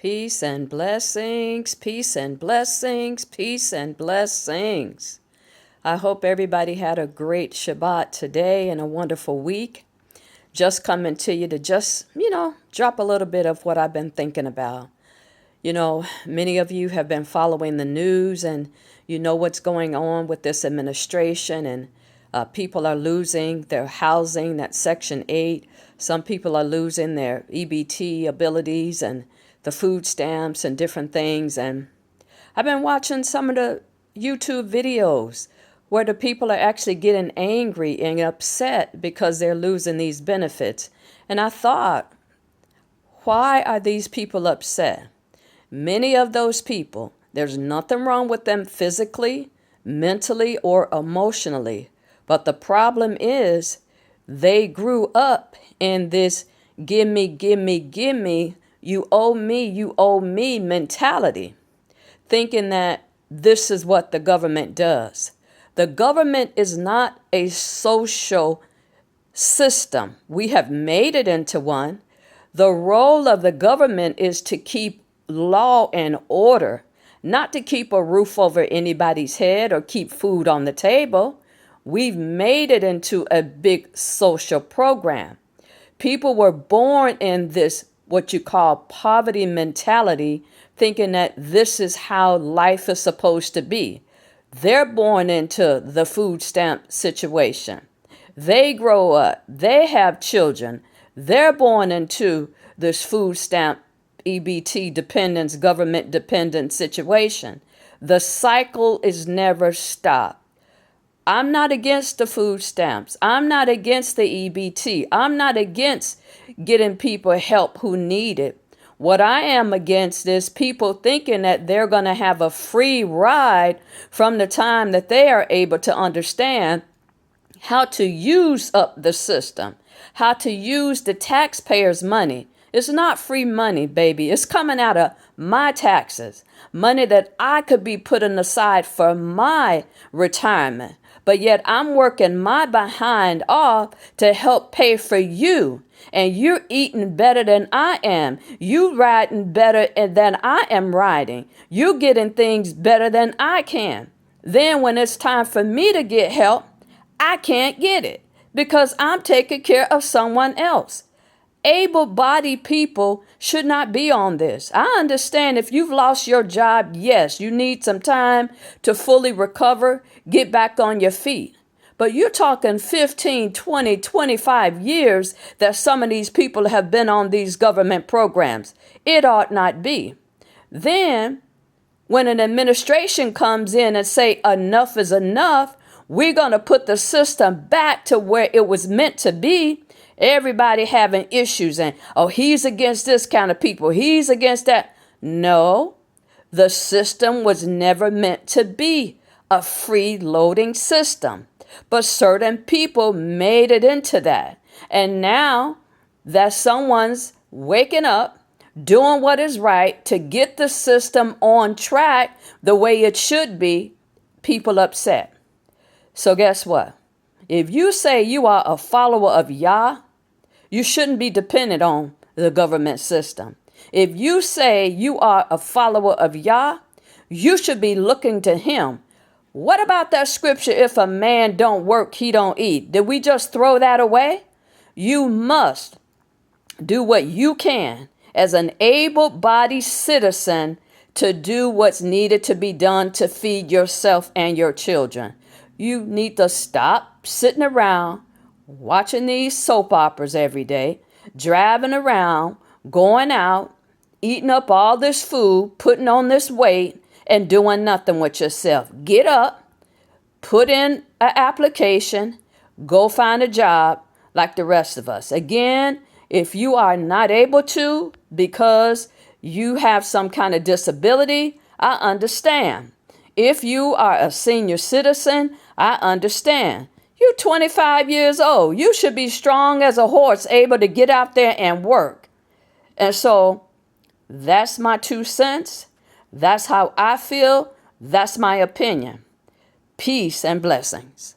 Peace and blessings, peace and blessings, peace and blessings. I hope everybody had a great Shabbat today and a wonderful week. Just coming to you to drop a little bit of what I've been thinking about. Many of you have been following the news and you know what's going on with this administration, and people are losing their housing, that's Section 8. Some people are losing their EBT abilities and the food stamps and different things. And I've been watching some of the YouTube videos where the people are actually getting angry and upset because they're losing these benefits. And I thought, why are these people upset? Many of those people, there's nothing wrong with them physically, mentally, or emotionally. But the problem is they grew up in this gimme, gimme, gimme, you owe me mentality, thinking that this is what the government does. The government is not a social system. We have made it into one. The role of the government is to keep law and order, not to keep a roof over anybody's head or keep food on the table. We've made it into a big social program. People were born in this, what you call poverty mentality, thinking that this is how life is supposed to be. They're born into the food stamp situation. They grow up, they have children, they're born into this food stamp EBT dependence, government dependent situation. The cycle is never stopped. I'm not against the food stamps. I'm not against the EBT. I'm not against getting people help who need it. What I am against is people thinking that they're going to have a free ride from the time that they are able to understand how to use up the system, how to use the taxpayers' money. It's not free money, baby. It's coming out of my taxes, money that I could be putting aside for my retirement. But yet I'm working my behind off to help pay for you. And you're eating better than I am. You riding better than I am riding. You getting things better than I can. Then when it's time for me to get help, I can't get it because I'm taking care of someone else. Able-bodied people should not be on this. I understand if you've lost your job, yes, you need some time to fully recover, get back on your feet. But you're talking 15, 20, 25 years that some of these people have been on these government programs. It ought not be. Then, when an administration comes in and say enough is enough, we're going to put the system back to where it was meant to be. Everybody having issues and, oh, he's against this kind of people. He's against that. No, the system was never meant to be a free-loading system. But certain people made it into that. And now that someone's waking up, doing what is right to get the system on track the way it should be, people upset. So guess what? If you say you are a follower of Yah, you shouldn't be dependent on the government system. If you say you are a follower of Yah, you should be looking to him. What about that scripture, if a man don't work, he don't eat? Did we just throw that away? You must do what you can as an able-bodied citizen to do what's needed to be done to feed yourself and your children. You need to stop sitting around watching these soap operas every day, driving around, going out, eating up all this food, putting on this weight, and doing nothing with yourself. Get up, put in an application, go find a job like the rest of us. Again, if you are not able to because you have some kind of disability, I understand. If you are a senior citizen, I understand. You're 25 years old. You should be strong as a horse, able to get out there and work. And so that's my 2 cents. That's how I feel. That's my opinion. Peace and blessings.